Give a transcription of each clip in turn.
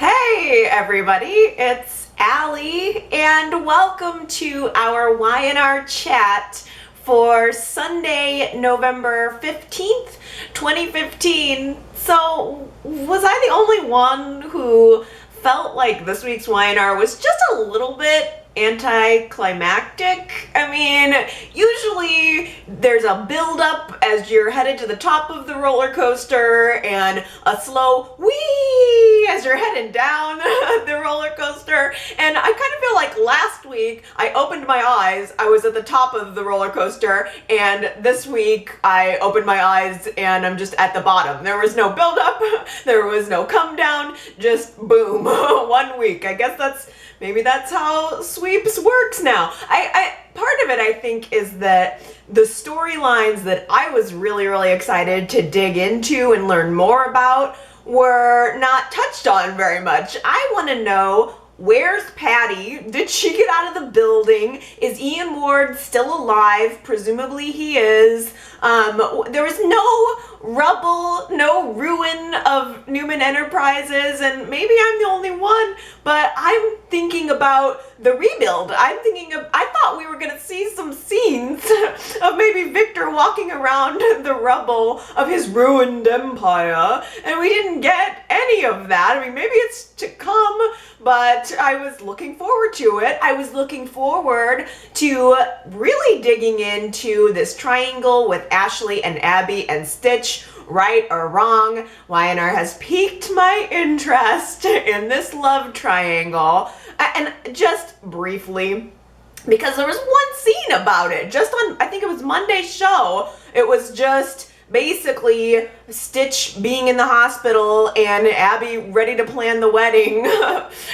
Hey everybody, it's Allie and welcome to our Y&R chat for Sunday, November 15th, 2015. So, was I the only one who felt like this week's Y&R was just a little bit anticlimactic? I mean, usually there's a build-up as you're headed to the top of the roller coaster and a slow whee as you're headed down the roller coaster. And I kind of feel like last week I opened my eyes, I was at the top of the roller coaster, and this week I opened my eyes and I'm just at the bottom. There was no build-up, there was no come down, just boom, 1 week. I guess maybe that's how sweeps works now. Part of it, I think, is that the storylines that I was really excited to dig into and learn more about were not touched on very much. I want to know, where's Patty? Did she get out of the building? Is Ian Ward still alive? Presumably he is. There was no rubble, no ruin of Newman Enterprises, and maybe I'm the only one, but I'm thinking about the rebuild. I thought we were going to see some scenes of maybe Victor walking around the rubble of his ruined empire, and we didn't get any of that. I mean, maybe it's to come, but I was looking forward to it. I was looking forward to really digging into this triangle with Ashley and Abby and Stitch. Right or wrong, Y&R has piqued my interest in this love triangle. And just briefly, because there was one scene about it, just on, I think it was Monday's show, it was just basically Stitch being in the hospital and Abby ready to plan the wedding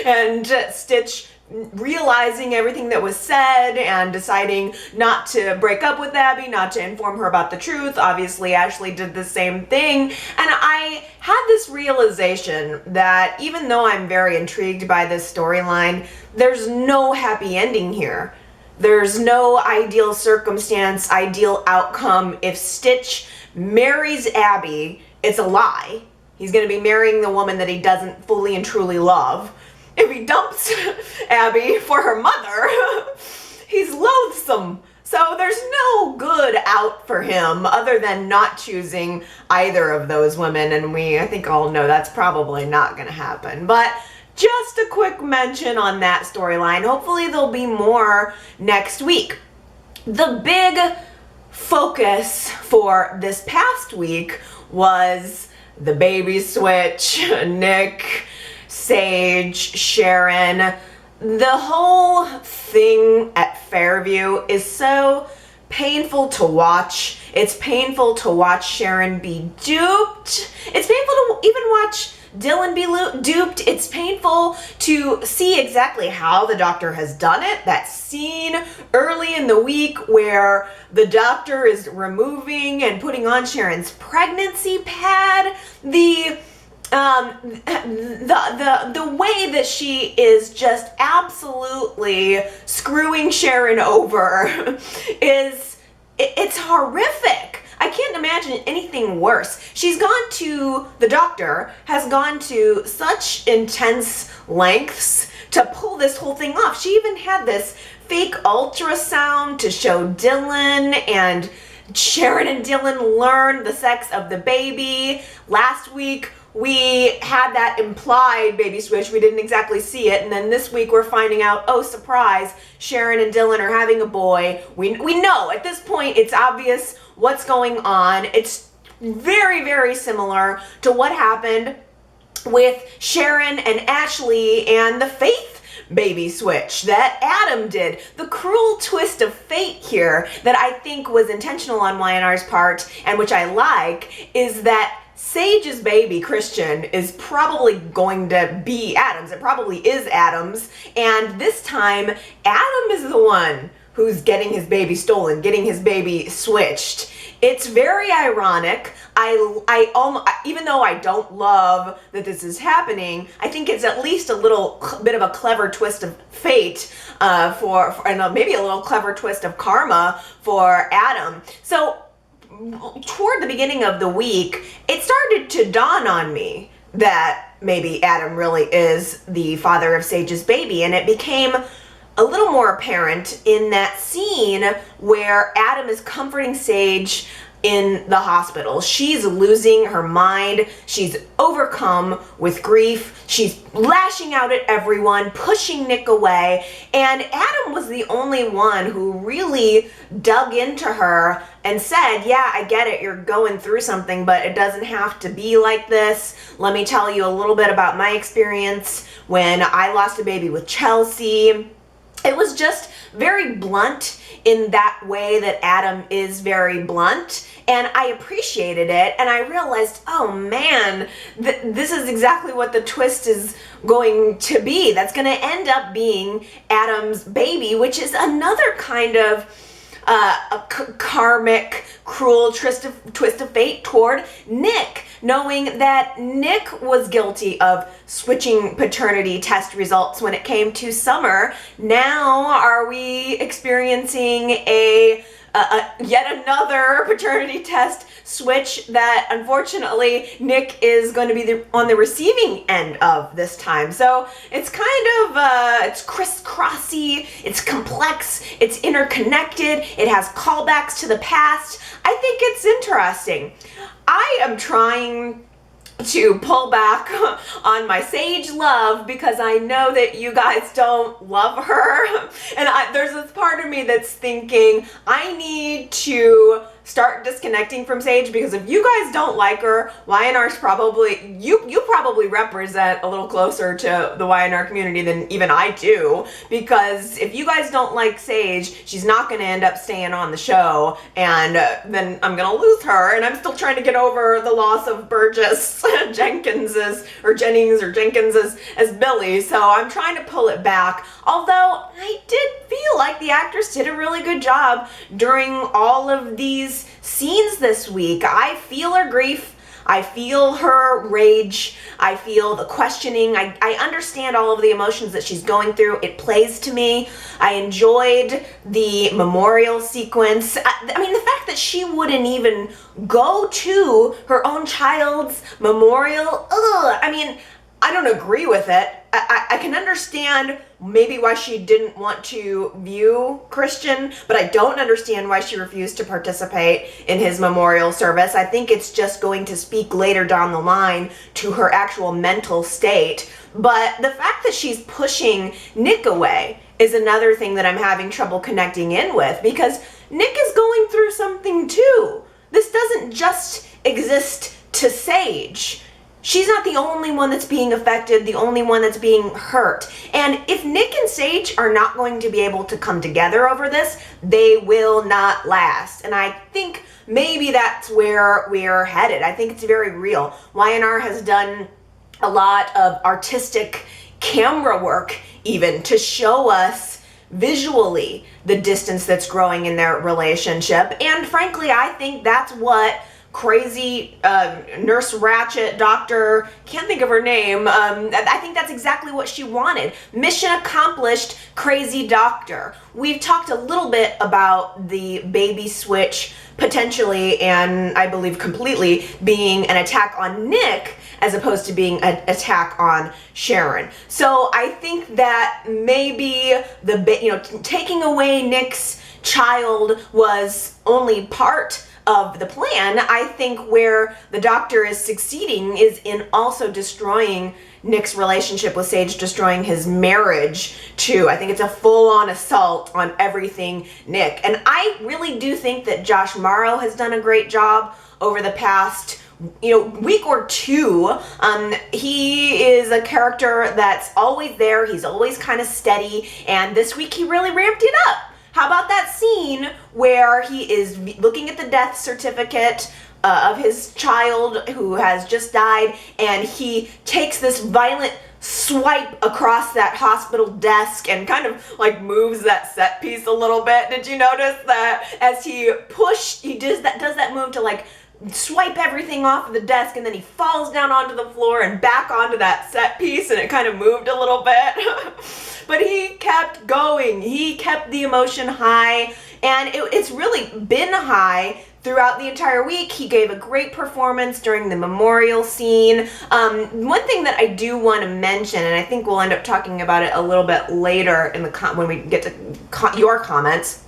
and Stitch realizing everything that was said and deciding not to break up with Abby, not to inform her about the truth. Obviously, Ashley did the same thing. And I had this realization that even though I'm very intrigued by this storyline, there's no happy ending here. There's no ideal circumstance, ideal outcome. If Stitch marries Abby, it's a lie. He's going to be marrying the woman that he doesn't fully and truly love. If he dumps Abby for her mother, he's loathsome. So there's no good out for him other than not choosing either of those women. And I think all know that's probably not going to happen. But just a quick mention on that storyline. Hopefully there'll be more next week. The big focus for this past week was the baby switch, Nick, Sage, Sharon. The whole thing at Fairview is so painful to watch. It's painful to watch Sharon be duped. It's painful to even watch Dylan be duped. It's painful to see exactly how the doctor has done it. That scene early in the week where the doctor is removing and putting on Sharon's pregnancy pad. The way that she is just absolutely screwing Sharon over it's horrific. I can't imagine anything worse. The doctor has gone to such intense lengths to pull this whole thing off. She even had this fake ultrasound to show Dylan, and Sharon and Dylan learned the sex of the baby. Last week, we had that implied baby switch. We didn't exactly see it. And then this week we're finding out, oh, surprise, Sharon and Dylan are having a boy. We know at this point it's obvious what's going on. It's very similar to what happened with Sharon and Ashley and the Faith baby switch that Adam did. The cruel twist of fate here that I think was intentional on Y&R's part, and which I like, is that Sage's baby, Christian, is probably going to be Adam's. It probably is Adam's. And this time, Adam is the one who's getting his baby stolen, getting his baby switched. It's very ironic. Even though I don't love that this is happening, I think it's at least a little bit of a clever twist of fate and maybe a little clever twist of karma for Adam. So toward the beginning of the week, it started to dawn on me that maybe Adam really is the father of Sage's baby. And it became a little more apparent in that scene where Adam is comforting Sage in the hospital. She's losing her mind. She's overcome with grief. She's lashing out at everyone, pushing Nick away. And Adam was the only one who really dug into her and said, yeah, I get it. You're going through something, but it doesn't have to be like this. Let me tell you a little bit about my experience when I lost a baby with Chelsea. It was just very blunt in that way that Adam is very blunt, and I appreciated it, and I realized, oh man, this is exactly what the twist is going to be. That's going to end up being Adam's baby, which is another kind of karmic, cruel twist of fate toward Nick, knowing that Nick was guilty of switching paternity test results when it came to Summer. Now are we experiencing a yet another paternity test switch that unfortunately Nick is going to be on the receiving end of this time. So it's kind of, it's crisscrossy, it's complex, it's interconnected, it has callbacks to the past. I think it's interesting. I am trying to pull back on my Sage love because I know that you guys don't love her. And there's this part of me that's thinking I need to start disconnecting from Sage, because if you guys don't like her, YNR's probably, you probably represent a little closer to the YNR community than even I do, because if you guys don't like Sage, she's not going to end up staying on the show, and then I'm going to lose her, and I'm still trying to get over the loss of Burgess Jennings as Billy, so I'm trying to pull it back, although I did feel like the actress did a really good job during all of these scenes this week. I feel her grief, I feel her rage, I feel the questioning, I understand all of the emotions that she's going through. It plays to me. I enjoyed the memorial sequence. I mean, the fact that she wouldn't even go to her own child's memorial, I mean, I don't agree with it. I can understand maybe why she didn't want to view Christian, but I don't understand why she refused to participate in his memorial service. I think it's just going to speak later down the line to her actual mental state. But the fact that she's pushing Nick away is another thing that I'm having trouble connecting in with, because Nick is going through something too. This doesn't just exist to Sage. She's not the only one that's being affected, the only one that's being hurt. And if Nick and Sage are not going to be able to come together over this, they will not last. And I think maybe that's where we're headed. I think it's very real. YNR has done a lot of artistic camera work even to show us visually the distance that's growing in their relationship. And frankly, I think that's what crazy Nurse Ratchet, doctor, can't think of her name, I think that's exactly what she wanted. Mission accomplished, crazy doctor. We've talked a little bit about the baby switch potentially, and I believe completely, being an attack on Nick as opposed to being an attack on Sharon. So I think that maybe taking away Nick's child was only part of the plan. I think where the doctor is succeeding is in also destroying Nick's relationship with Sage, destroying his marriage too. I think it's a full-on assault on everything Nick. And I really do think that Josh Morrow has done a great job over the past week or two. He is a character that's always there. He's always kind of steady. And this week he really ramped it up. How about that scene where he is looking at the death certificate of his child who has just died, and he takes this violent swipe across that hospital desk and kind of like moves that set piece a little bit. Did you notice that as he does that move to like swipe everything off of the desk, and then he falls down onto the floor and back onto that set piece, and it kind of moved a little bit. But he kept going. He kept the emotion high, and it's really been high throughout the entire week. He gave a great performance during the memorial scene. One thing that I do want to mention, and I think we'll end up talking about it a little bit later in the when we get to your comments,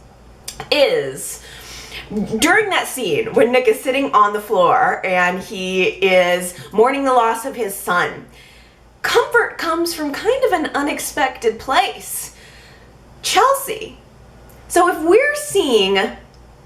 is during that scene when Nick is sitting on the floor and he is mourning the loss of his son, comfort comes from kind of an unexpected place. Chelsea. So if we're seeing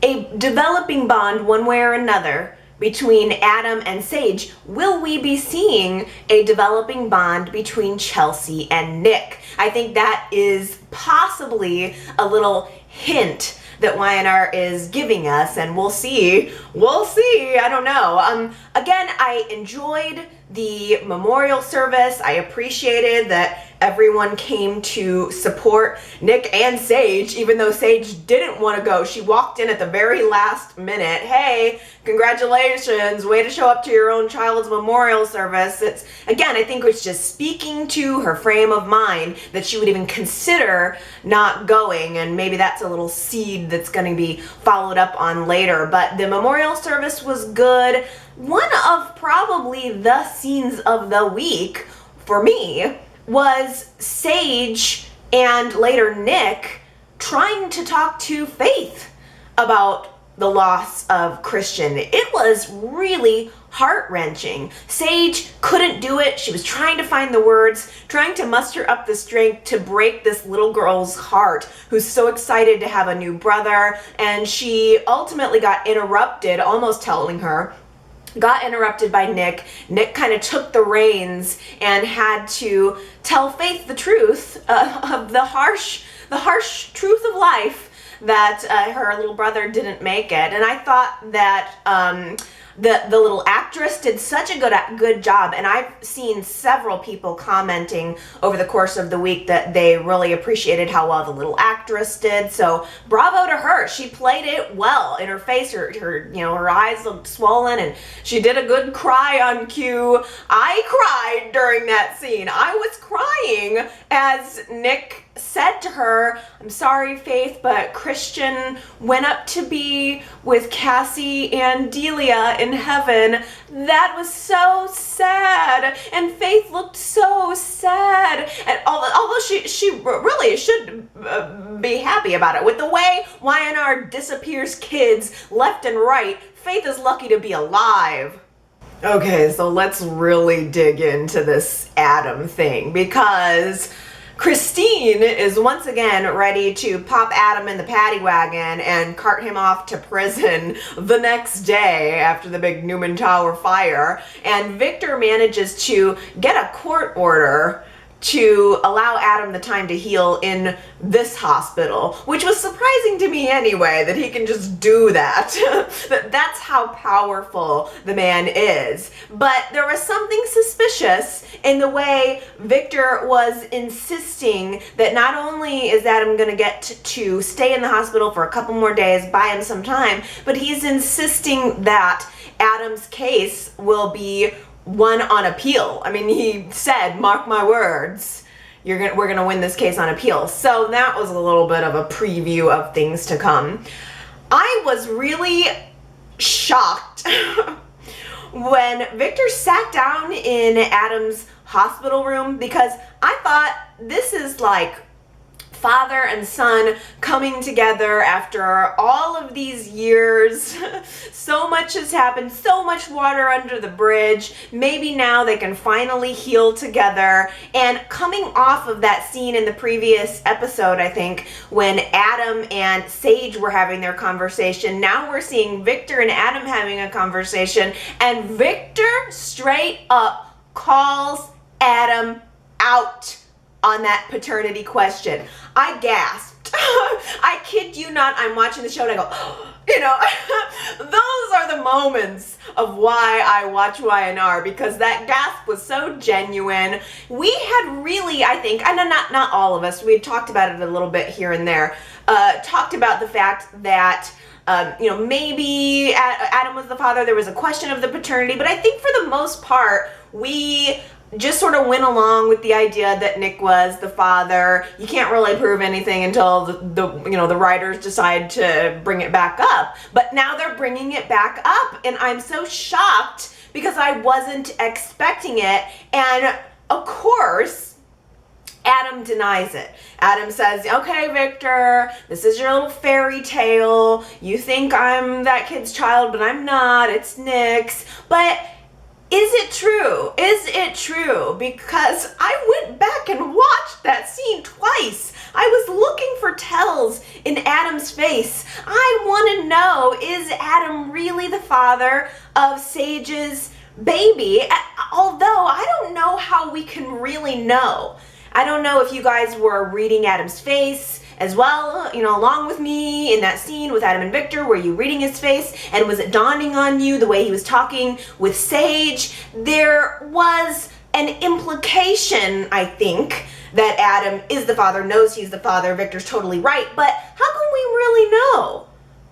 a developing bond one way or another between Adam and Sage, will we be seeing a developing bond between Chelsea and Nick? I think that is possibly a little hint that Y&R is giving us, and we'll see, I don't know. Again, I enjoyed the memorial service. I appreciated that everyone came to support Nick and Sage, even though Sage didn't want to go. She walked in at the very last minute. Hey, congratulations, way to show up to your own child's memorial service. It's, again, I think it's just speaking to her frame of mind that she would even consider not going, and maybe that's a little seed that's going to be followed up on later. But the memorial service was good. One of probably the scenes of the week for me was Sage and later Nick trying to talk to Faith about the loss of Christian. It was really heart-wrenching. Sage couldn't do it. She was trying to find the words, trying to muster up the strength to break this little girl's heart who's so excited to have a new brother, and she ultimately got interrupted, almost telling her, got interrupted by Nick. Nick kind of took the reins and had to tell Faith the truth of the harsh truth of life that her little brother didn't make it. And I thought that the little actress did such a good job, and I've seen several people commenting over the course of the week that they really appreciated how well the little actress did. So bravo to her. She played it well. In her face, her eyes looked swollen, and she did a good cry on cue. I cried during that scene. I was crying as Nick said to her, "I'm sorry, Faith, but Christian went up to be with Cassie and Delia in heaven." That was so sad, and Faith looked so sad. And although she really should be happy about it, with the way Y&R disappears kids left and right, Faith is lucky to be alive. Okay, so let's really dig into this Adam thing, because Christine is once again ready to pop Adam in the paddy wagon and cart him off to prison the next day after the big Newman Tower fire. And Victor manages to get a court order to allow Adam the time to heal in this hospital, which was surprising to me anyway, that he can just do that. That's how powerful the man is. But there was something suspicious in the way Victor was insisting that not only is Adam going to get to stay in the hospital for a couple more days, buy him some time, but he's insisting that Adam's case will be won on appeal. I mean, he said, mark my words, we're gonna win this case on appeal. So that was a little bit of a preview of things to come. I was really shocked when Victor sat down in Adam's hospital room, because I thought this is like father and son coming together after all of these years. So much has happened, so much water under the bridge. Maybe now they can finally heal together. And coming off of that scene in the previous episode, I think, when Adam and Sage were having their conversation, now we're seeing Victor and Adam having a conversation, and Victor straight up calls Adam out on that paternity question. I gasped. I kid you not, I'm watching the show and I go, those are the moments of why I watch Y&R, because that gasp was so genuine. We had really, I think, and not all of us, we had talked about it a little bit here and there, talked about the fact that maybe Adam was the father, there was a question of the paternity, but I think for the most part, we just sort of went along with the idea that Nick was the father. You can't really prove anything until the writers decide to bring it back up. But now they're bringing it back up, and I'm so shocked because I wasn't expecting it. And of course, Adam denies it. Adam says, okay, Victor, this is your little fairy tale. You think I'm that kid's child, but I'm not. It's Nick's. But is it true? Is it true? Because I went back and watched that scene twice. I was looking for tells in Adam's face. I want to know, is Adam really the father of Sage's baby? Although I don't know how we can really know. I don't know if you guys were reading Adam's face as well, along with me in that scene with Adam and Victor. Were you reading his face? And was it dawning on you the way he was talking with Sage? There was an implication, I think, that Adam is the father, knows he's the father. Victor's totally right, but how can we really know?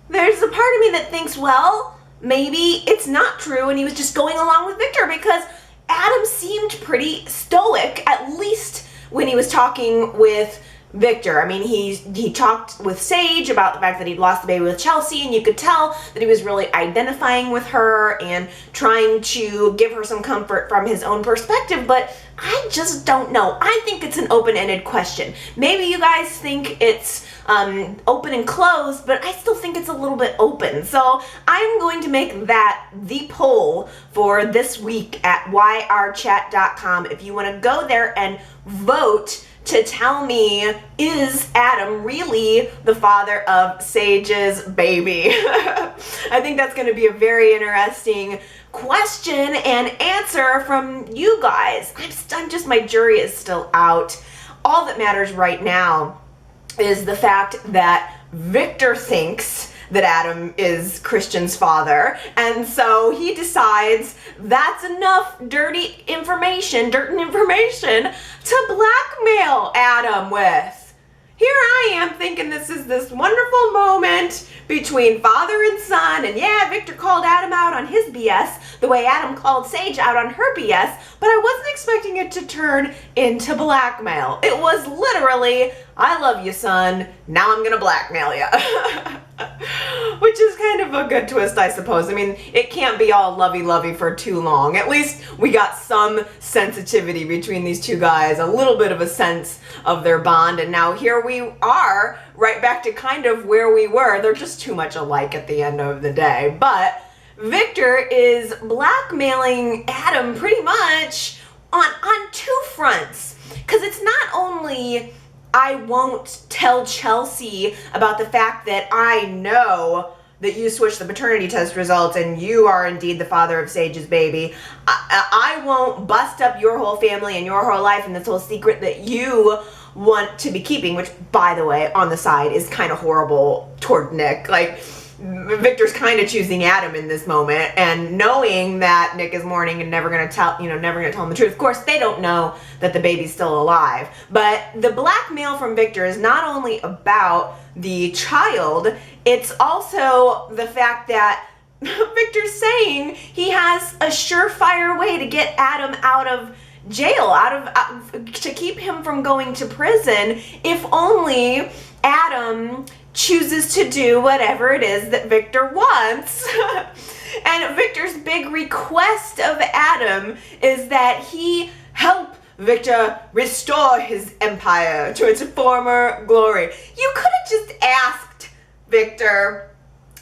There's a part of me that thinks, well, maybe it's not true and he was just going along with Victor, because Adam seemed pretty stoic, at least when he was talking with Victor. I mean, he talked with Sage about the fact that he'd lost the baby with Chelsea, and you could tell that he was really identifying with her and trying to give her some comfort from his own perspective, but I just don't know. I think it's an open-ended question. Maybe you guys think it's open and closed, but I still think it's a little bit open. So I'm going to make that the poll for this week at yrchat.com. If you want to go there and vote to tell me, is Adam really the father of Sage's baby? I think that's going to be a very interesting question and answer from you guys. My jury is still out. All that matters right now is the fact that Victor thinks that Adam is Christian's father, and so he decides that's enough dirt and information to blackmail Adam with. Here I am thinking this is this wonderful moment between father and son, and yeah, Victor called Adam out on his BS the way Adam called Sage out on her BS, but I wasn't expecting it to turn into blackmail. It was literally, I love you, son, now I'm gonna blackmail you. Which is kind of a good twist, I suppose. I mean, it can't be all lovey-lovey for too long. At least we got some sensitivity between these two guys, a little bit of a sense of their bond, and now here we are, right back to kind of where we were. They're just too much alike at the end of the day. But Victor is blackmailing Adam pretty much on two fronts. Because it's not only, I won't tell Chelsea about the fact that I know that you switched the paternity test results and you are indeed the father of Sage's baby. I won't bust up your whole family and your whole life and this whole secret that you want to be keeping, which, by the way, on the side is kind of horrible toward Nick. Like, Victor's kind of choosing Adam in this moment, and knowing that Nick is mourning and never gonna tell him the truth. Of course, they don't know that the baby's still alive. But the blackmail from Victor is not only about the child, it's also the fact that Victor's saying he has a surefire way to get Adam out of jail, to keep him from going to prison, if only Adam chooses to do whatever it is that Victor wants. And Victor's big request of Adam is that he help Victor restore his empire to its former glory. You could have just asked Victor.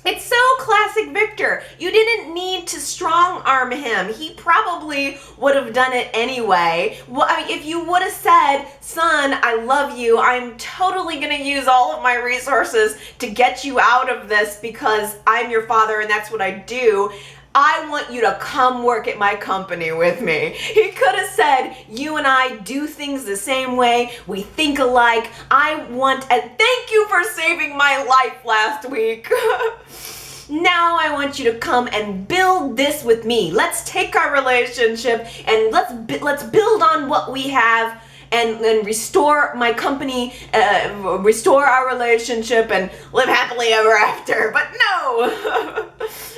It's so classic Victor. You didn't need to strong arm him. He probably would have done it anyway. Well, I mean, if you would have said, son, I love you. I'm totally going to use all of my resources to get you out of this because I'm your father and that's what I do. I want you to come work at my company with me. He could have said, you and I do things the same way. We think alike. And thank you for saving my life last week. Now I want you to come and build this with me. Let's take our relationship and let's build on what we have and restore my company, restore our relationship and live happily ever after. But no,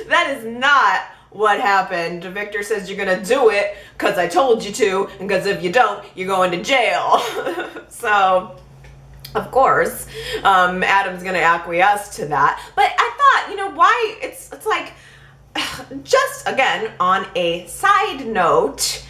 that is not what happened. Victor says you're gonna do it because I told you to, and because if you don't, you're going to jail. So, of course, Adam's gonna acquiesce to that. But I thought, why it's like, just again, on a side note,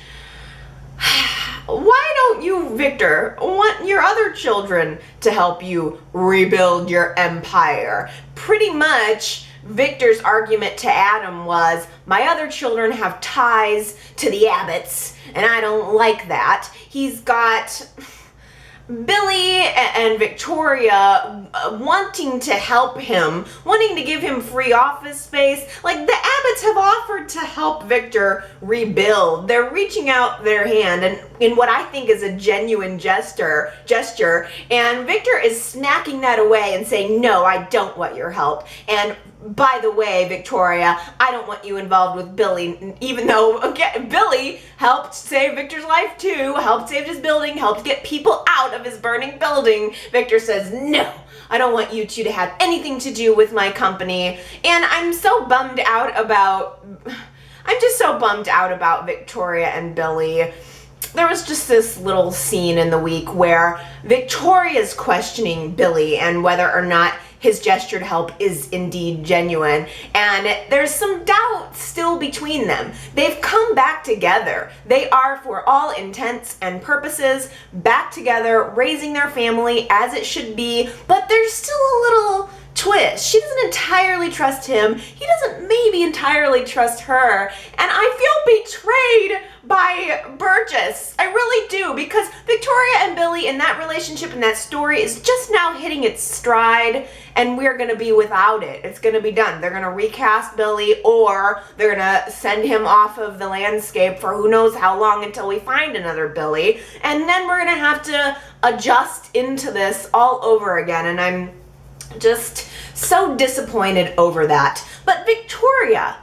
why don't you, Victor, want your other children to help you rebuild your empire? Pretty much, Victor's argument to Adam was, my other children have ties to the Abbotts, and I don't like that. He's got Billy and Victoria wanting to help him, wanting to give him free office space. Like, the Abbotts have offered to help Victor rebuild. They're reaching out their hand and in what I think is a genuine gesture, and Victor is snacking that away and saying, no, I don't want your help. And by the way, Victoria, I don't want you involved with Billy, even though, again, Billy helped save Victor's life too, helped save his building, helped get people out of his burning building. Victor says, no, I don't want you two to have anything to do with my company. And I'm just so bummed out about Victoria and Billy. There was just this little scene in the week where Victoria's questioning Billy and whether or not his gestured help is indeed genuine, and there's some doubt still between them. They've come back together. They are, for all intents and purposes, back together, raising their family as it should be, but there's still a little twist. She doesn't entirely trust him. He doesn't maybe entirely trust her, and I feel betrayed by Burgess. I really do, because Victoria and Billy in that relationship, in that story, is just now hitting its stride, and we're gonna be without it. It's gonna be done. They're gonna recast Billy, or they're gonna send him off of the landscape for who knows how long until we find another Billy, and then we're gonna have to adjust into this all over again, and I'm just so disappointed over that. But Victoria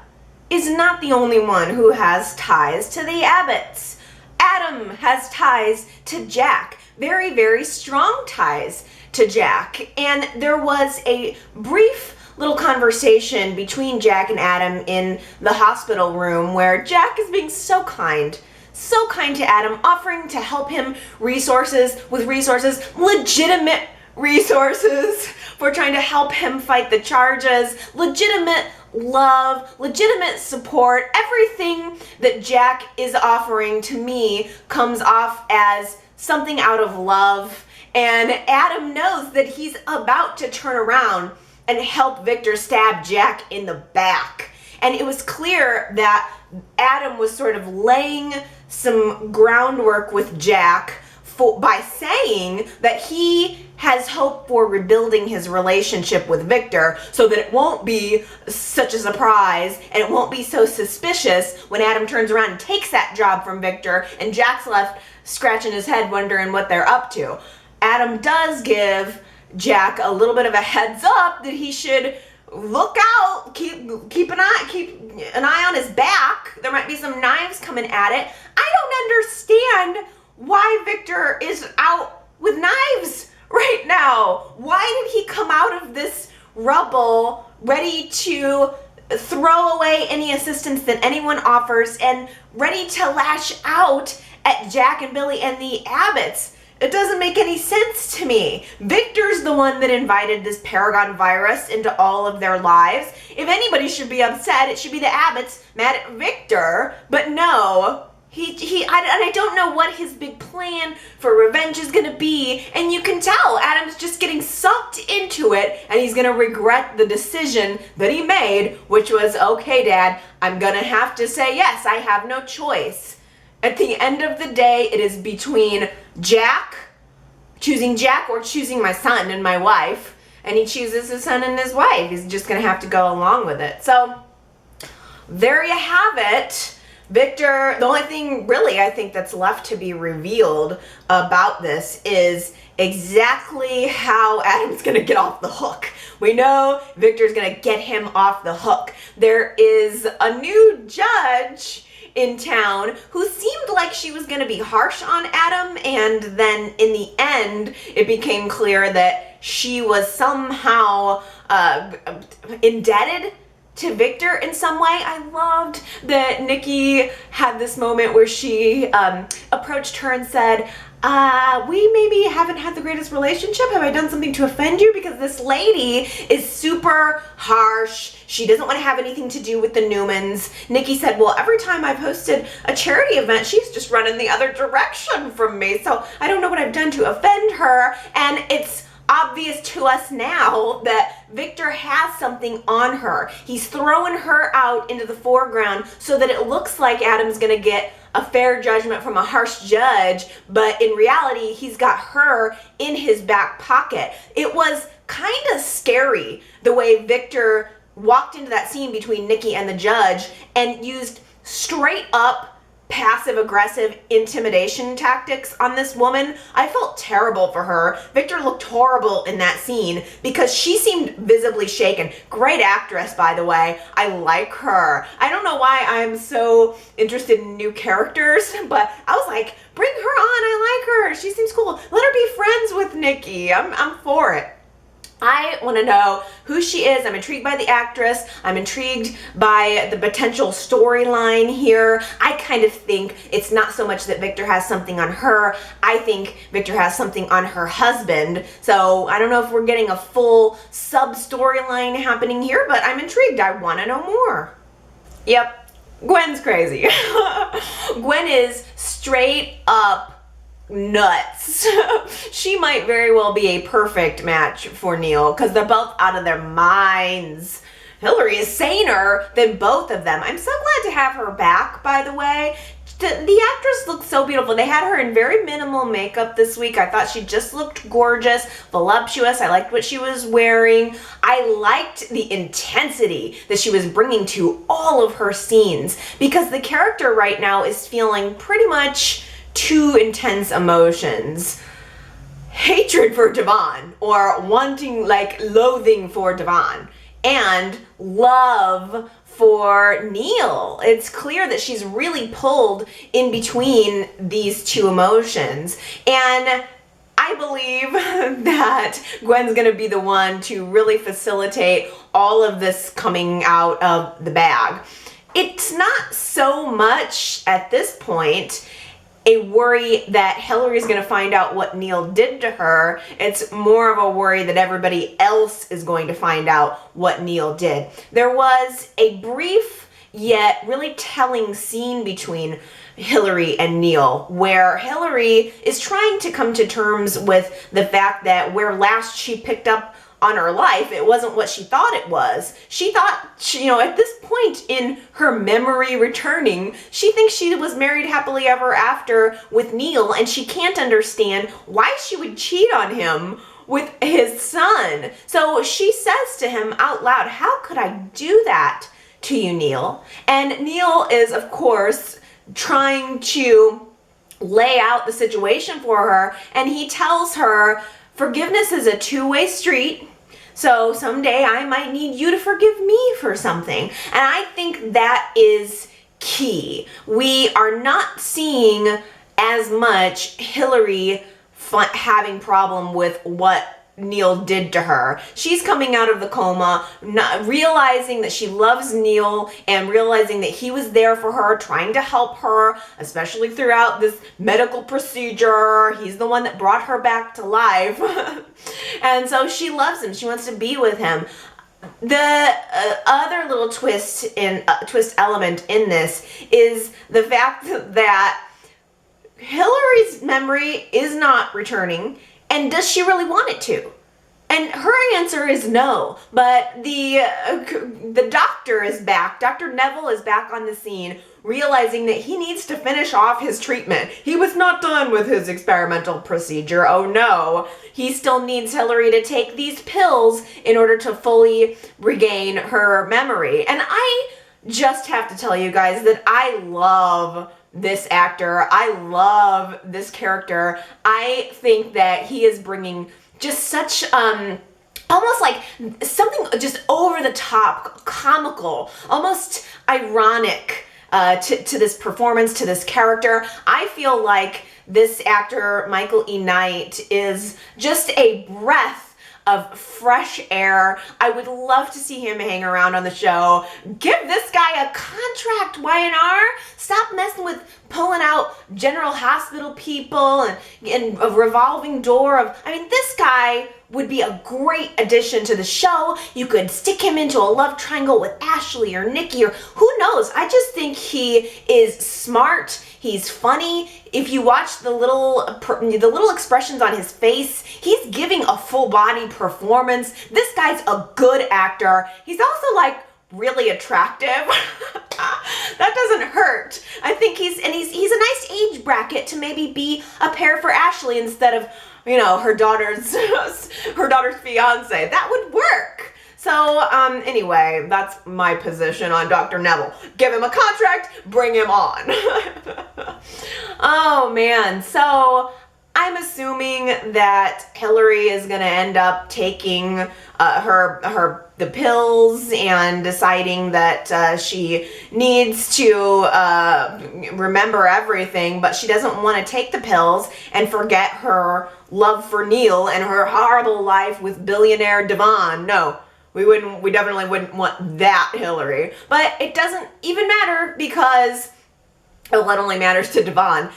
is not the only one who has ties to the Abbotts. Adam has ties to Jack, very, very strong ties to Jack. And there was a brief little conversation between Jack and Adam in the hospital room where Jack is being so kind to Adam, offering to help him with resources, legitimate resources for trying to help him fight the charges, legitimate love, legitimate support. Everything that Jack is offering to me comes off as something out of love, and Adam knows that he's about to turn around and help Victor stab Jack in the back. And it was clear that Adam was sort of laying some groundwork with Jack by saying that he has hope for rebuilding his relationship with Victor so that it won't be such a surprise and it won't be so suspicious when Adam turns around and takes that job from Victor and Jack's left scratching his head wondering what they're up to. Adam does give Jack a little bit of a heads up that he should look out, keep an eye on his back. There might be some knives coming at it. I don't understand why Victor is out with knives right now. Why did he come out of this rubble ready to throw away any assistance that anyone offers and ready to lash out at Jack and Billy and the Abbotts? It doesn't make any sense to me. Victor's the one that invited this Paragon virus into all of their lives. If anybody should be upset, it should be the Abbotts mad at Victor, but no. I don't know what his big plan for revenge is gonna be, and you can tell Adam's just getting sucked into it, and he's gonna regret the decision that he made, which was, okay, Dad, I'm gonna have to say yes, I have no choice. At the end of the day, it is between choosing Jack or choosing my son and my wife, and he chooses his son and his wife. He's just gonna have to go along with it. So, there you have it. Victor, the only thing really I think that's left to be revealed about this is exactly how Adam's gonna get off the hook. We know Victor's gonna get him off the hook. There is a new judge in town who seemed like she was gonna be harsh on Adam, and then in the end it became clear that she was somehow indebted to Victor in some way. I loved that Nikki had this moment where she approached her and said, we maybe haven't had the greatest relationship. Have I done something to offend you? Because this lady is super harsh. She doesn't want to have anything to do with the Newmans. Nikki said, well, every time I've hosted a charity event, she's just running the other direction from me. So I don't know what I've done to offend her. And it's obvious to us now that Victor has something on her. He's throwing her out into the foreground so that it looks like Adam's gonna get a fair judgment from a harsh judge, but in reality, he's got her in his back pocket. It was kind of scary the way Victor walked into that scene between Nikki and the judge and used straight up passive-aggressive intimidation tactics on this woman. I felt terrible for her. Victor looked horrible in that scene because she seemed visibly shaken. Great actress, by the way. I like her. I don't know why I'm so interested in new characters, but I was like, bring her on. I like her. She seems cool. Let her be friends with Nikki. I'm for it. I want to know who she is. I'm intrigued by the actress. I'm intrigued by the potential storyline here. I kind of think it's not so much that Victor has something on her. I think Victor has something on her husband. So I don't know if we're getting a full sub-storyline happening here, but I'm intrigued. I want to know more. Yep, Gwen's crazy. Gwen is straight up nuts. She might very well be a perfect match for Neil because they're both out of their minds. Hilary is saner than both of them. I'm so glad to have her back, by the way. The actress looks so beautiful. They had her in very minimal makeup this week. I thought she just looked gorgeous, voluptuous. I liked what she was wearing. I liked the intensity that she was bringing to all of her scenes because the character right now is feeling pretty much two intense emotions. Hatred for Devon, or wanting, like, loathing for Devon, and love for Neil. It's clear that she's really pulled in between these two emotions. And I believe that Gwen's gonna be the one to really facilitate all of this coming out of the bag. It's not so much at this point a worry that Hilary's going to find out what Neil did to her. It's more of a worry that everybody else is going to find out what Neil did. There was a brief yet really telling scene between Hilary and Neil where Hilary is trying to come to terms with the fact that where last she picked up on her life, it wasn't what she thought it was. She thought, at this point in her memory returning, she thinks she was married happily ever after with Neil, and she can't understand why she would cheat on him with his son. So she says to him out loud, how could I do that to you, Neil? And Neil is, of course, trying to lay out the situation for her, and he tells her, forgiveness is a two-way street. So someday I might need you to forgive me for something. And I think that is key. We are not seeing as much Hilary having problem with what Neil did to her. She's coming out of the coma, not realizing that she loves Neil and realizing that he was there for her, trying to help her, especially throughout this medical procedure. He's the one that brought her back to life. And so she loves him. She wants to be with him. The other little twist element in this is the fact that Hilary's memory is not returning. And does she really want it to? And her answer is no. But the doctor is back. Dr. Neville is back on the scene, realizing that he needs to finish off his treatment. He was not done with his experimental procedure. Oh no. He still needs Hilary to take these pills in order to fully regain her memory. And I just have to tell you guys that I love this actor. I love this character. I think that he is bringing just such almost like something just over the top, comical, almost ironic to this performance, to this character. I feel like this actor, Michael E. Knight, is just a breath of fresh air. I would love to see him hang around on the show. Give this guy a contract, Y&R. Stop messing with pulling out General Hospital people and a revolving door of, I mean, this guy would be a great addition to the show. You could stick him into a love triangle with Ashley or Nikki or who knows. I just think he is smart. He's funny. If you watch the little expressions on his face, he's giving a full body performance. This guy's a good actor. He's also like really attractive. That doesn't hurt. I think he's a nice age bracket to maybe be a pair for Ashley instead of, you know, her daughter's fiance. That would work. So anyway, that's my position on Dr. Neville. Give him a contract, bring him on. Oh man, so I'm assuming that Hilary is gonna end up taking the pills and deciding that she needs to remember everything, but she doesn't want to take the pills and forget her love for Neil and her horrible life with billionaire Devon. No, we definitely wouldn't want that, Hilary. But it doesn't even matter because, well, it only matters to Devon.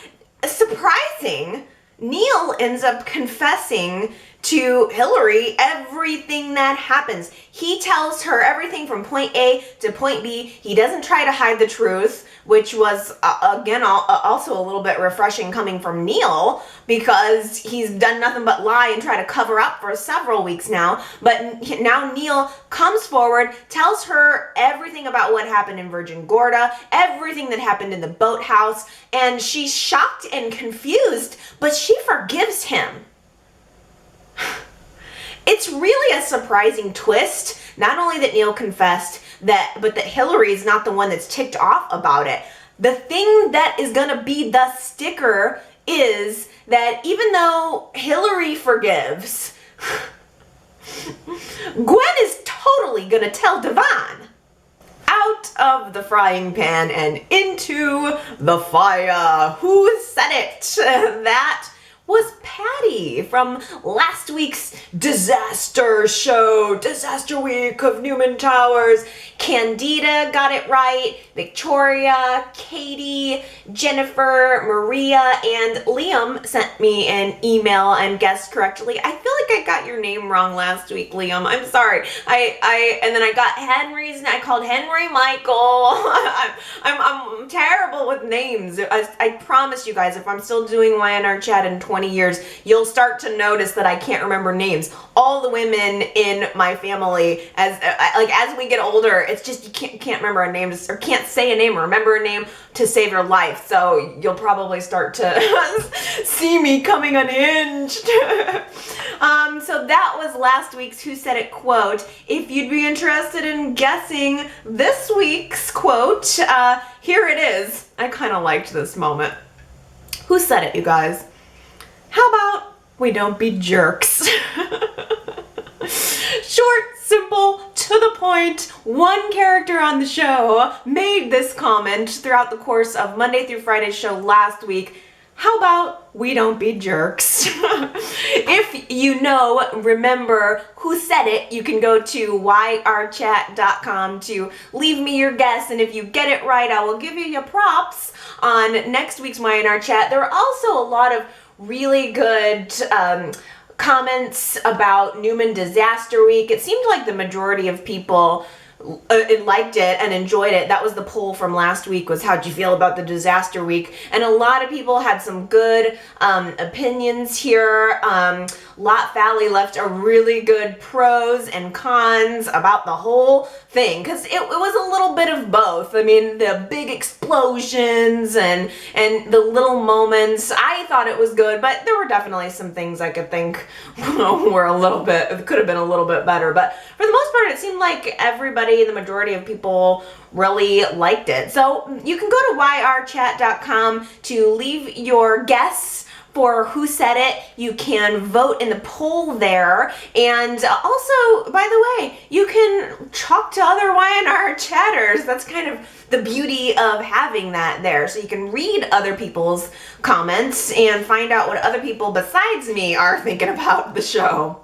Surprising, Neil ends up confessing to Hilary everything that happens. He tells her everything from point A to point B. He doesn't try to hide the truth, which was, again, also a little bit refreshing coming from Neil because he's done nothing but lie and try to cover up for several weeks now. But now Neil comes forward, tells her everything about what happened in Virgin Gorda, everything that happened in the boathouse, and she's shocked and confused, but she forgives him. It's really a surprising twist, not only that Neil confessed, but that Hilary's not the one that's ticked off about it. The thing that is gonna be the sticker is that even though Hilary forgives, Gwen is totally gonna tell Devon. Out of the frying pan and into the fire. Who said it? That was Patty from last week's disaster show, Disaster Week of Newman Towers. Candida got it right, Victoria, Katie, Jennifer, Maria, and Liam sent me an email and guessed correctly. I feel like I got your name wrong last week, Liam. I'm sorry. And then I got Henry's, I called Henry Michael. I'm terrible with names. I promise you guys, if I'm still doing YNR chat in 20 years, you'll start to notice that I can't remember names. All the women in my family, as we get older, it's just you can't remember a name or can't say a name or remember a name to save your life. So you'll probably start to see me coming unhinged. So that was last week's Who Said It quote. If you'd be interested in guessing this week's quote, here it is. I kind of liked this moment. Who said it, you guys? How about we don't be jerks? Short, simple, to the point. One character on the show made this comment throughout the course of Monday through Friday's show last week. How about we don't be jerks? If you remember who said it, you can go to yrchat.com to leave me your guess, and if you get it right, I will give you your props on next week's YNR chat. There are also a lot of really good comments about Newman Disaster Week. It seemed like the majority of people liked it and enjoyed it. That was the poll from last week, was how'd you feel about the Disaster Week? And a lot of people had some good opinions here. Lot Valley left a really good pros and cons about the whole thing, because it was a little bit of both. I mean, the big explosions and the little moments, I thought it was good, but there were definitely some things I could think could have been a little bit better. But for the most part, it seemed like the majority of people really liked it. So you can go to yrchat.com to leave your guess for who said it. You can vote in the poll there. And also, by the way, you can talk to other YNR chatters. That's kind of the beauty of having that there. So you can read other people's comments and find out what other people besides me are thinking about the show.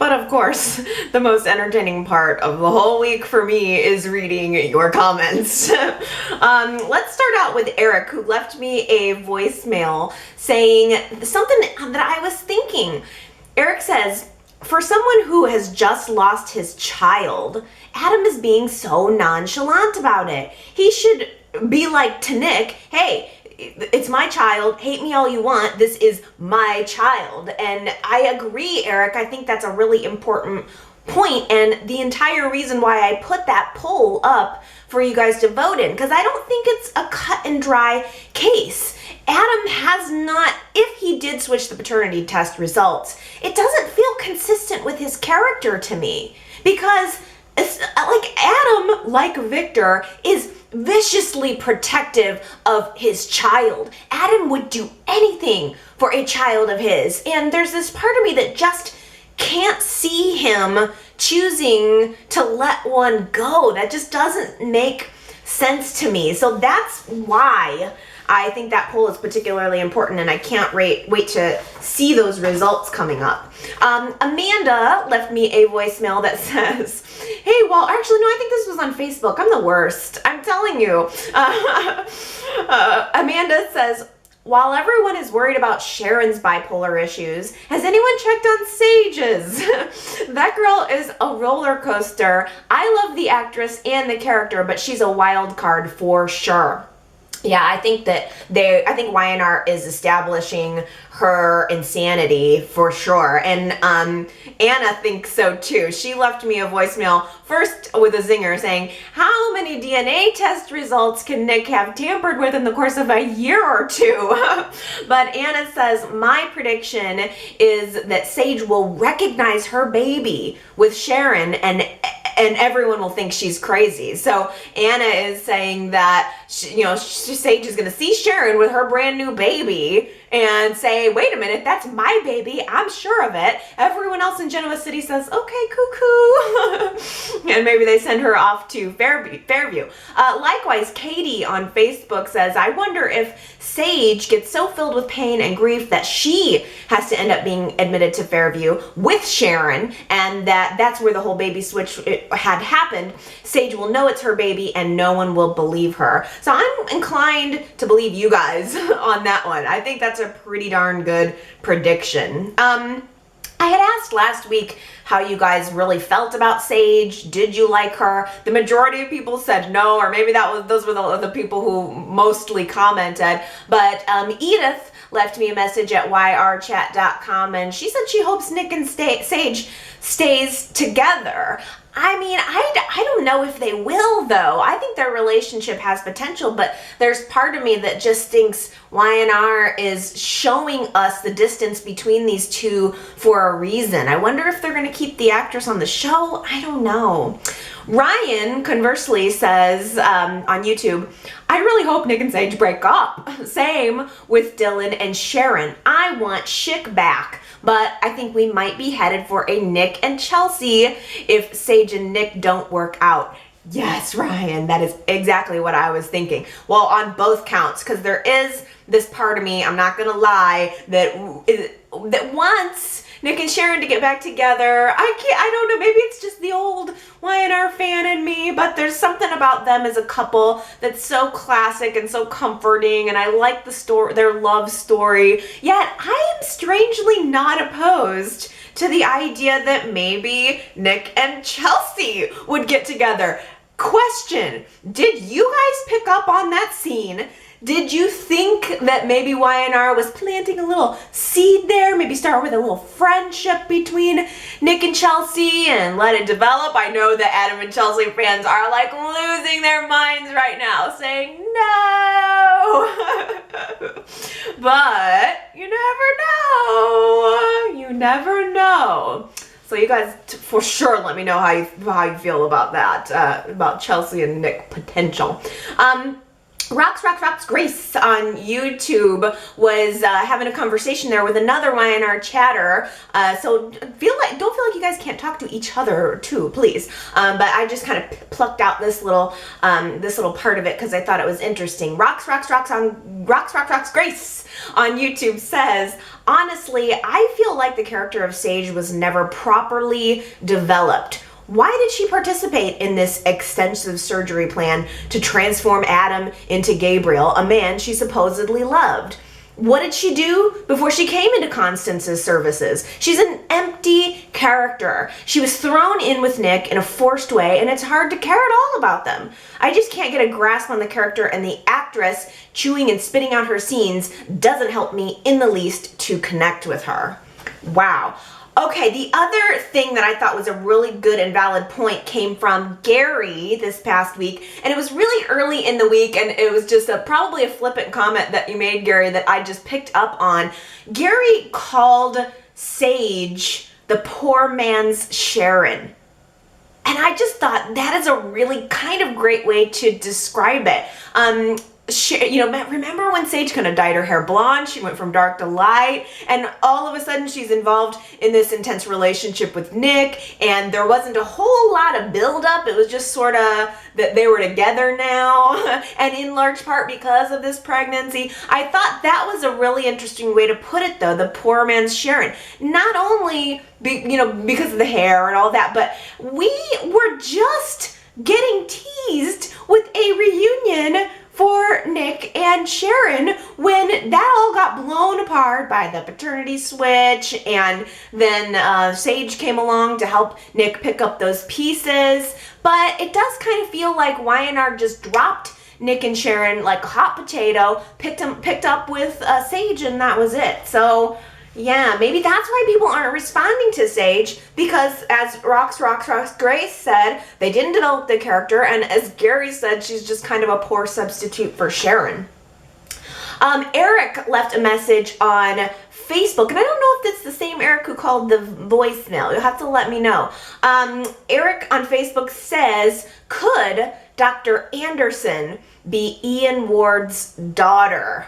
But of course, the most entertaining part of the whole week for me is reading your comments. Let's start out with Eric, who left me a voicemail saying something that I was thinking. Eric says, for someone who has just lost his child, Adam is being so nonchalant about it. He should be like to Nick, hey, it's my child, hate me all you want, this is my child. And I agree, Eric, I think that's a really important point, and the entire reason why I put that poll up for you guys to vote in, because I don't think it's a cut and dry case. Adam has not, if he did switch the paternity test results, it doesn't feel consistent with his character to me, because it's like Adam, like Victor, is viciously protective of his child. Adam would do anything for a child of his, and there's this part of me that just can't see him choosing to let one go. That just doesn't make sense to me. So that's why I think that poll is particularly important, and I can't wait to see those results coming up. Amanda left me a voicemail that says, hey, well, actually, no, I think this was on Facebook. I'm the worst. I'm telling you. Amanda says, while everyone is worried about Sharon's bipolar issues, has anyone checked on Sage's? That girl is a roller coaster. I love the actress and the character, but she's a wild card for sure. Yeah, I think I think YNR is establishing her insanity for sure. And Anna thinks so too. She left me a voicemail first with a zinger saying, how many DNA test results can Nick have tampered with in the course of a year or two? But Anna says, my prediction is that Sage will recognize her baby with Sharon, and everyone will think she's crazy. So Anna is saying that Sage is going to see Sharon with her brand new baby and say, wait a minute, that's my baby, I'm sure of it. Everyone else in Genoa City says, okay, cuckoo. And maybe they send her off to Fairview. Likewise, Katie on Facebook says, I wonder if Sage gets so filled with pain and grief that she has to end up being admitted to Fairview with Sharon, and that's where the whole baby switch had happened. Sage will know it's her baby and no one will believe her. So I'm inclined to believe you guys on that one. I think that's a pretty darn good prediction. I had asked last week how you guys really felt about Sage. Did you like her? The majority of people said no, or maybe those were the people who mostly commented. But Edith left me a message at yrchat.com, and she said she hopes Nick and Sage stays together. I mean, I don't know if they will, though. I think their relationship has potential, but there's part of me that just thinks YNR is showing us the distance between these two for a reason. I wonder if they're going to keep the actress on the show. I don't know. Ryan, conversely, says on YouTube, I really hope Nick and Sage break up. Same with Dylan and Sharon. I want Schick back. But I think we might be headed for a Nick and Chelsea if Sage and Nick don't work out. Yes, Ryan, that is exactly what I was thinking. Well, on both counts, because there is this part of me, I'm not going to lie, that wants Nick and Sharon to get back together. I don't know, maybe it's just the old YNR fan in me, but there's something about them as a couple that's so classic and so comforting, and I like their love story. Yet I am strangely not opposed to the idea that maybe Nick and Chelsea would get together. Question, did you guys pick up on that scene? Did you think that maybe YNR was planting a little seed there? Maybe start with a little friendship between Nick and Chelsea and let it develop? I know that Adam and Chelsea fans are like losing their minds right now, saying no. But you never know. You never know. So you guys, for sure, let me know how you feel about that, about Chelsea and Nick potential. Rocks Grace on YouTube was having a conversation there with another YNR chatter. So don't feel like you guys can't talk to each other too, please. But I just kind of plucked out this little part of it because I thought it was interesting. Rocks Grace on YouTube says, honestly, I feel like the character of Sage was never properly developed. Why did she participate in this extensive surgery plan to transform Adam into Gabriel, a man she supposedly loved? What did she do before she came into Constance's services? She's an empty character. She was thrown in with Nick in a forced way, and it's hard to care at all about them. I just can't get a grasp on the character, and the actress chewing and spitting out her scenes doesn't help me in the least to connect with her. Wow. Okay, the other thing that I thought was a really good and valid point came from Gary this past week, and it was really early in the week, and it was just probably a flippant comment that you made, Gary, that I just picked up on. Gary called Sage the poor man's Sharon. And I just thought that is a really kind of great way to describe it. Remember when Sage kind of dyed her hair blonde? She went from dark to light, and all of a sudden she's involved in this intense relationship with Nick, and there wasn't a whole lot of build-up. It was just sort of that they were together now, and in large part because of this pregnancy. I thought that was a really interesting way to put it, though, the poor man's Sharon. Not only, because of the hair and all that, but we were just getting teased with a reunion for Nick and Sharon when that all got blown apart by the paternity switch, and then Sage came along to help Nick pick up those pieces. But it does kind of feel like YNR just dropped Nick and Sharon like a hot potato, picked up with Sage, and that was it. So yeah, maybe that's why people aren't responding to Sage, because as Rocks Grace said, they didn't develop the character, and as Gary said, she's just kind of a poor substitute for Sharon. Eric left a message on Facebook, and I don't know if it's the same Eric who called the voicemail. You'll have to let me know. Eric on Facebook says, could Dr. Anderson be Ian Ward's daughter?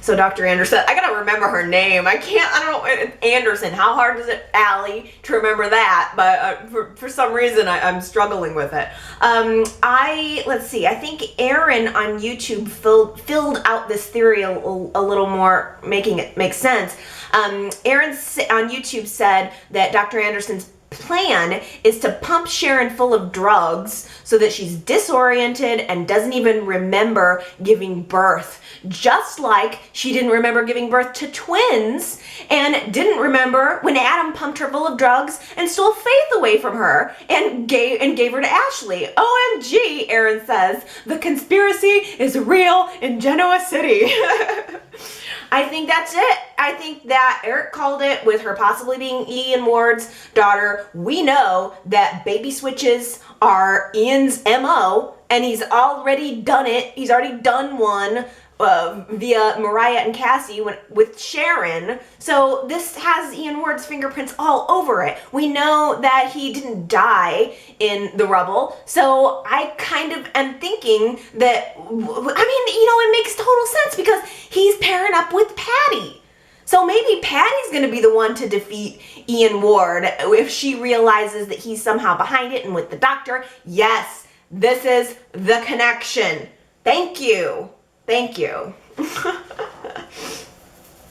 So Dr. Anderson, I gotta remember her name. I don't know, Anderson. How hard is it, Allie, to remember that? But for some reason, I'm struggling with it. Let's see, I think Aaron on YouTube filled out this theory a little more, making it make sense. Aaron on YouTube said that Dr. Anderson's plan is to pump Sharon full of drugs so that she's disoriented and doesn't even remember giving birth. Just like she didn't remember giving birth to twins and didn't remember when Adam pumped her full of drugs and stole Faith away from her and gave her to Ashley. OMG, Aaron says, the conspiracy is real in Genoa City. I think that's it. I think that Eric called it with her possibly being Ian Ward's daughter. We know that baby switches are Ian's MO, and he's already done it. He's already done one via Mariah and Cassie with Sharon. So this has Ian Ward's fingerprints all over it. We know that he didn't die in the rubble. So I kind of am thinking that, it makes total sense because he's pairing up with Patty. So maybe Patty's going to be the one to defeat Ian Ward if she realizes that he's somehow behind it and with the doctor. Yes, this is the connection. Thank you. Thank you.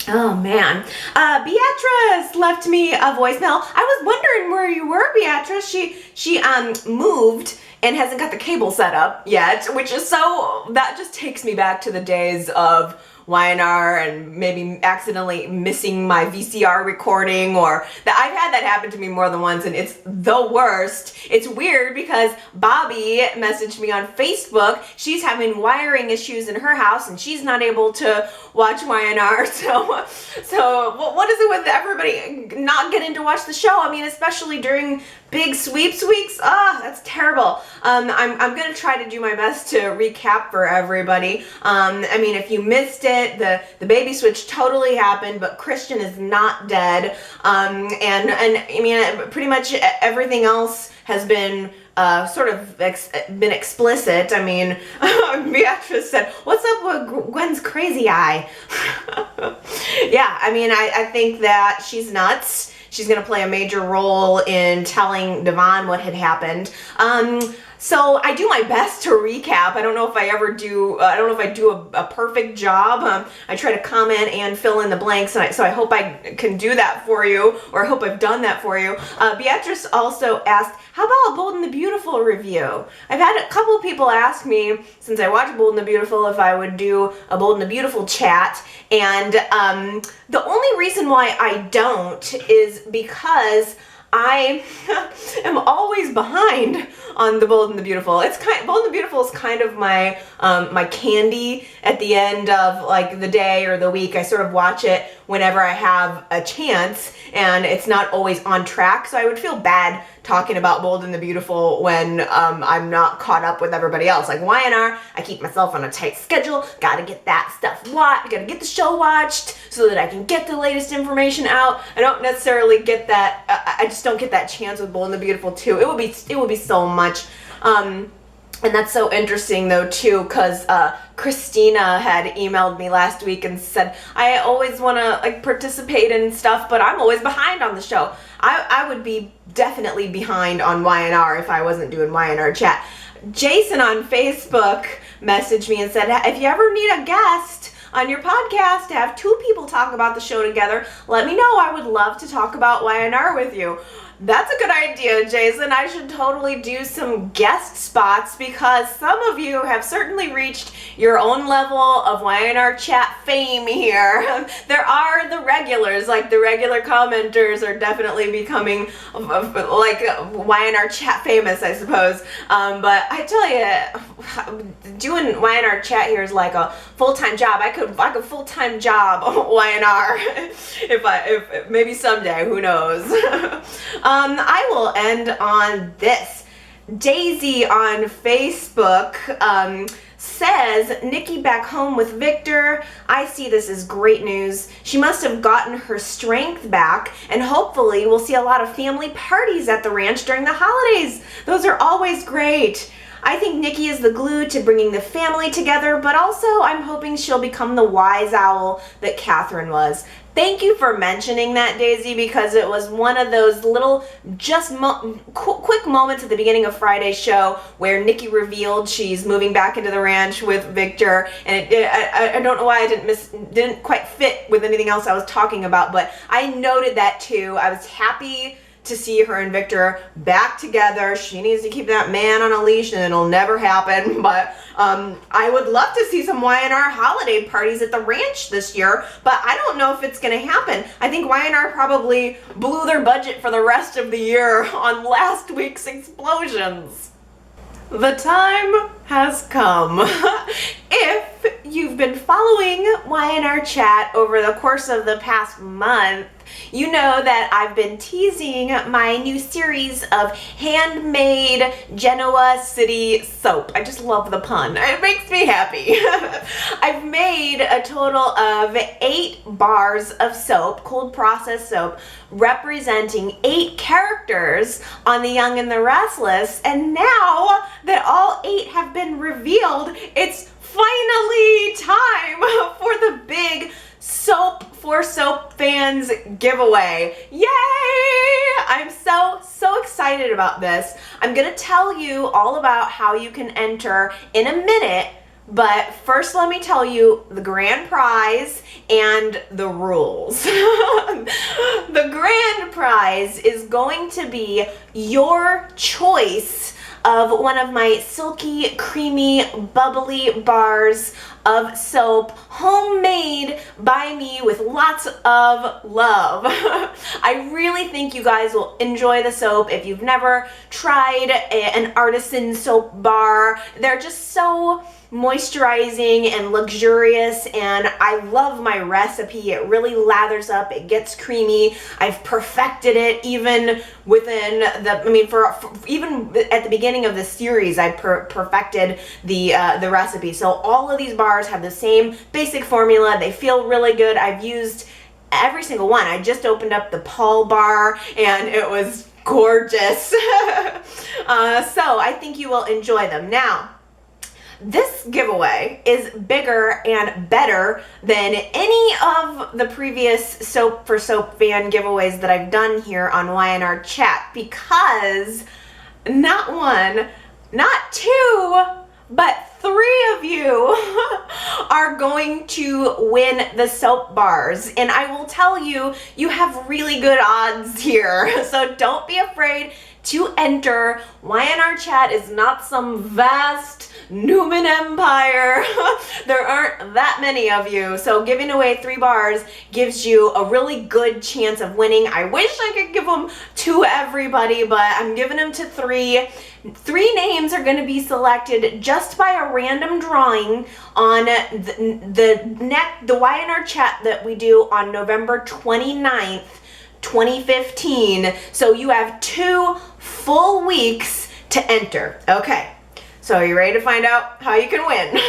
Oh man. Beatrice left me a voicemail. I was wondering where you were, Beatrice. She moved and hasn't got the cable set up yet, which is that just takes me back to the days of YNR and maybe accidentally missing my VCR recording, or that I've had that happen to me more than once, and it's the worst. It's weird because Bobby messaged me on Facebook. She's having wiring issues in her house and she's not able to watch YNR. So what is it with everybody not getting to watch the show? I mean, especially during big sweeps weeks. That's terrible. I'm gonna try to do my best to recap for everybody. If you missed it, the baby switch totally happened, but Christian is not dead. Pretty much everything else has been sort of been explicit. I mean, Beatrice said, "What's up with Gwen's crazy eye?" Yeah, I mean, I think that she's nuts. She's going to play a major role in telling Devon what had happened. So I do my best to recap. I don't know if I ever do, I don't know if I do a perfect job. I try to comment and fill in the blanks, and so I hope I can do that for you, or I hope I've done that for you. Beatrice also asked, how about a Bold and the Beautiful review? I've had a couple of people ask me, since I watched Bold and the Beautiful, if I would do a Bold and the Beautiful chat, and the only reason why I don't is because I am always behind on the Bold and the Beautiful. Bold and the Beautiful is kind of my my candy at the end of like the day or the week. I sort of watch it whenever I have a chance, and it's not always on track. So I would feel bad talking about Bold and the Beautiful when I'm not caught up with everybody else. Like YNR, I keep myself on a tight schedule. Gotta get that stuff watched. Gotta get the show watched so that I can get the latest information out. I don't necessarily get that. I just don't get that chance with Bold and the Beautiful too. It would be so much. And that's so interesting though too, because Christina had emailed me last week and said, I always want to like participate in stuff, but I'm always behind on the show. I would be definitely behind on YNR if I wasn't doing YNR chat. Jason on Facebook messaged me and said, if you ever need a guest on your podcast to have two people talk about the show together, let me know. I would love to talk about YNR with you. That's a good idea, Jason. I should totally do some guest spots because some of you have certainly reached your own level of YNR chat fame here. There are the regulars, like the regular commenters are definitely becoming like YNR chat famous, I suppose. But I tell you, doing YNR chat here is like a full-time job. I could full-time job YNR if maybe someday, who knows. I will end on this. Daisy on Facebook says, Nikki back home with Victor. I see this as great news. She must have gotten her strength back, and hopefully we'll see a lot of family parties at the ranch during the holidays. Those are always great. I think Nikki is the glue to bringing the family together, but also I'm hoping she'll become the wise owl that Catherine was. Thank you for mentioning that, Daisy, because it was one of those little quick moments at the beginning of Friday's show where Nikki revealed she's moving back into the ranch with Victor, and I don't know why I didn't quite fit with anything else I was talking about, but I noted that too. I was happy to see her and Victor back together. She needs to keep that man on a leash and it'll never happen, but I would love to see some YNR holiday parties at the ranch this year, but I don't know if it's gonna happen. I think YNR probably blew their budget for the rest of the year on last week's explosions. The time has come. If you've been following YNR chat over the course of the past month, you know that I've been teasing my new series of handmade Genoa City soap. I just love the pun. It makes me happy. I've made a total of 8 bars of soap, cold process soap, representing 8 characters on The Young and the Restless, and now that all 8 have been revealed, it's finally time for the big Soap for Soap Fans giveaway. Yay! I'm so excited about this. I'm gonna tell you all about how you can enter in a minute, but first let me tell you the grand prize and the rules. The grand prize is going to be your choice of one of my silky, creamy, bubbly bars of soap, homemade by me with lots of love. I really think you guys will enjoy the soap. If you've never tried an artisan soap bar, they're just so moisturizing and luxurious, and I love my recipe. It really lathers up, it gets creamy. I've perfected it even within even at the beginning of the series, I perfected the recipe. So all of these bars have the same basic formula. They feel really good. I've used every single one. I just opened up the Paul bar and it was gorgeous. So I think you will enjoy them. Now, this giveaway is bigger and better than any of the previous Soap for Soap fan giveaways that I've done here on YNR Chat, because not one, not two, but 3 of you are going to win the soap bars. And I will tell you, you have really good odds here. So don't be afraid to enter. YNR Chat is not some vast Newman empire. There aren't that many of you. So giving away 3 bars gives you a really good chance of winning. I wish I could give them to everybody, but I'm giving them to 3. 3 names are going to be selected just by a random drawing on the YNR Chat that we do on November 29th, 2015. So you have 2 full weeks to enter. Okay. So are you ready to find out how you can win?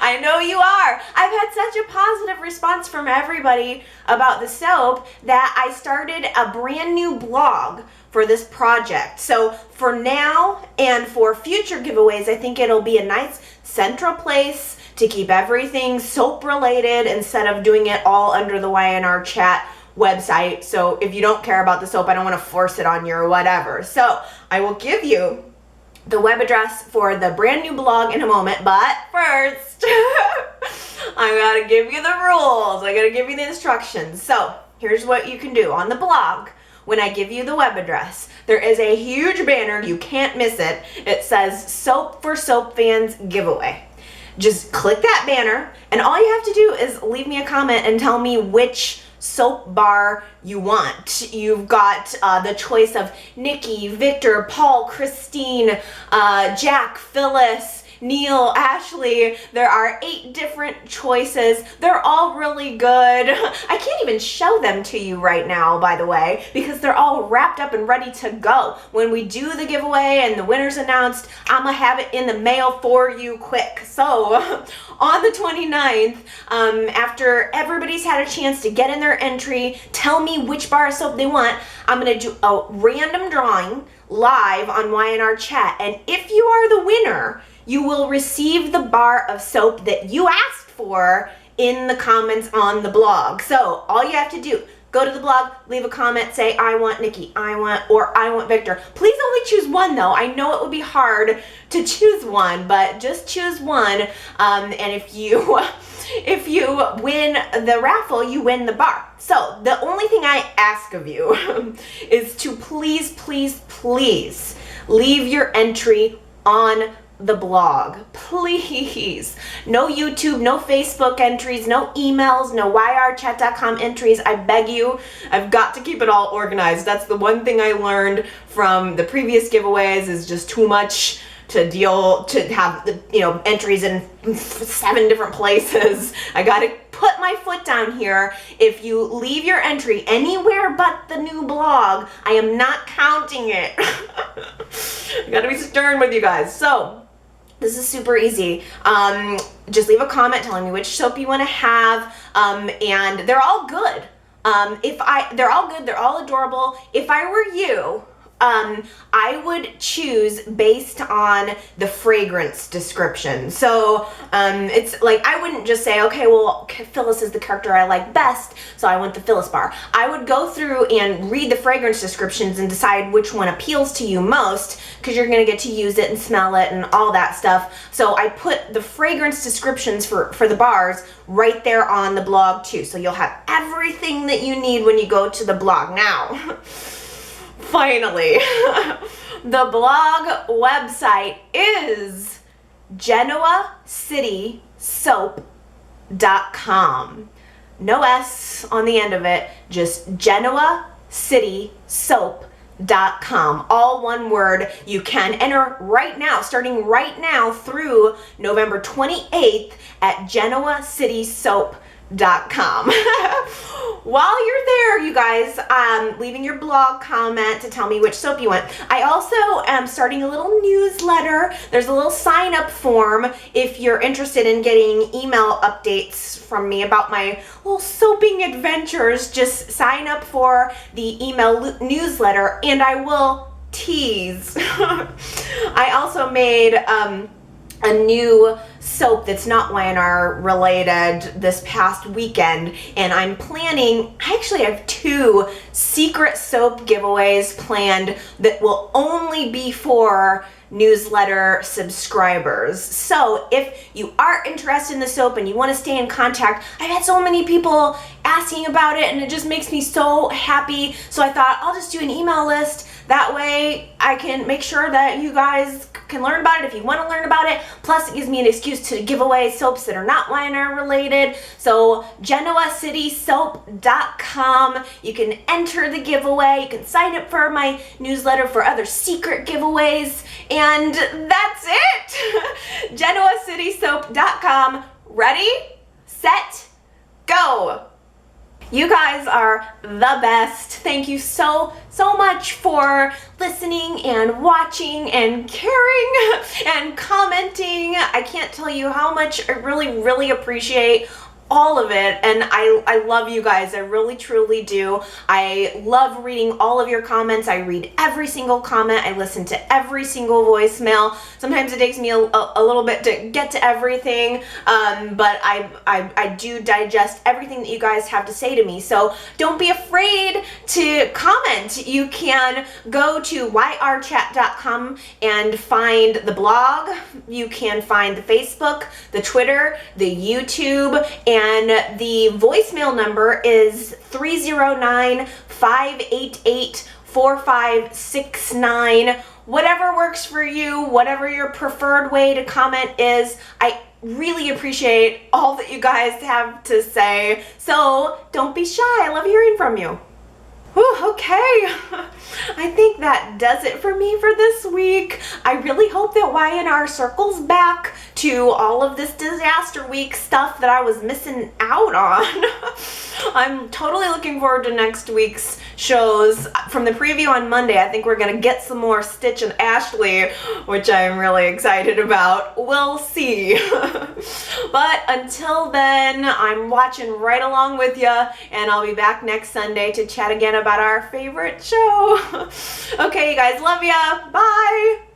I know you are. I've had such a positive response from everybody about the soap that I started a brand new blog for this project. So for now and for future giveaways, I think it'll be a nice central place to keep everything soap related instead of doing it all under the YNR Chat website. So if you don't care about the soap, I don't want to force it on you or whatever. So I will give you the web address for the brand new blog in a moment, but first I gotta give you the rules. I gotta give you the instructions. So here's what you can do on the blog. When I give you the web address, there is a huge banner, you can't miss it. It says Soap for Soap Fans Giveaway. Just click that banner, and all you have to do is leave me a comment and tell me which soap bar you want. You've got the choice of Nikki, Victor, Paul, Christine, Jack, Phyllis, Neil, Ashley. There are 8 different choices. They're all really good. I can't even show them to you right now, by the way, because they're all wrapped up and ready to go. When we do the giveaway and the winner's announced, I'm gonna have it in the mail for you quick. So on the 29th, after everybody's had a chance to get in their entry, tell me which bar of soap they want, I'm gonna do a random drawing live on YNR Chat. And if you are the winner, you will receive the bar of soap that you asked for in the comments on the blog. So all you have to do, go to the blog, leave a comment, say, I want Nikki, I want Victor. Please only choose one though. I know it would be hard to choose one, but just choose one. And if you win the raffle, you win the bar. So the only thing I ask of you is to please, please, please leave your entry on the blog. Please. No YouTube, no Facebook entries, no emails, no yrchat.com entries. I beg you. I've got to keep it all organized. That's the one thing I learned from the previous giveaways, is just too much to have the entries in 7 different places. I gotta put my foot down here. If you leave your entry anywhere but the new blog, I am not counting it. I gotta be stern with you guys. So this is super easy. Just leave a comment telling me which soap you want to have, and they're all good. They're all good. They're all adorable. If I were you, I would choose based on the fragrance description. So it's like, I wouldn't just say, okay, well, Phyllis is the character I like best, so I want the Phyllis bar. I would go through and read the fragrance descriptions and decide which one appeals to you most, because you're going to get to use it and smell it and all that stuff. So I put the fragrance descriptions for the bars right there on the blog too. So you'll have everything that you need when you go to the blog. Now, finally, the blog website is genoacitysoap.com. No S on the end of it, just genoacitysoap.com. All one word. You can enter right now, starting right now through November 28th at genoacitysoap.com. While you're there, you guys, leaving your blog comment to tell me which soap you want. I also am starting a little newsletter. There's a little sign up form if you're interested in getting email updates from me about my little soaping adventures. Just sign up for the email newsletter and I will tease. I also made a new soap that's not YNR related this past weekend, and I'm planning, I actually have 2 secret soap giveaways planned that will only be for newsletter subscribers. So if you are interested in the soap and you want to stay in contact, I've had so many people asking about it and it just makes me so happy. So I thought I'll just do an email list. That way I can make sure that you guys can learn about it if you want to learn about it. Plus it gives me an excuse to give away soaps that are not YNR related. So GenoaCitySoap.com. You can enter the giveaway. You can sign up for my newsletter for other secret giveaways. And that's it. GenoaCitySoap.com. Ready, set, go. You guys are the best. Thank you so much for listening and watching and caring and commenting. I can't tell you how much I really appreciate all of it, and I love you guys. I really truly do. I love reading all of your comments. I read every single comment. I listen to every single voicemail. Sometimes it takes me a little bit to get to everything, but I do digest everything that you guys have to say to me. So don't be afraid to comment. You can go to yrchat.com and find the blog. You can find the Facebook, the Twitter, the YouTube, and the voicemail number is 309-588-4569. Whatever works for you, whatever your preferred way to comment is. I really appreciate all that you guys have to say. So don't be shy. I love hearing from you. Whew, okay. I think that does it for me for this week. I really hope that YNR circles back to all of this disaster week stuff that I was missing out on. I'm totally looking forward to next week's shows. From the preview on Monday, I think we're gonna get some more Stitch and Ashley, which I'm really excited about. We'll see. But until then, I'm watching right along with you, and I'll be back next Sunday to chat again about our favorite show. Okay, you guys, love ya. Bye.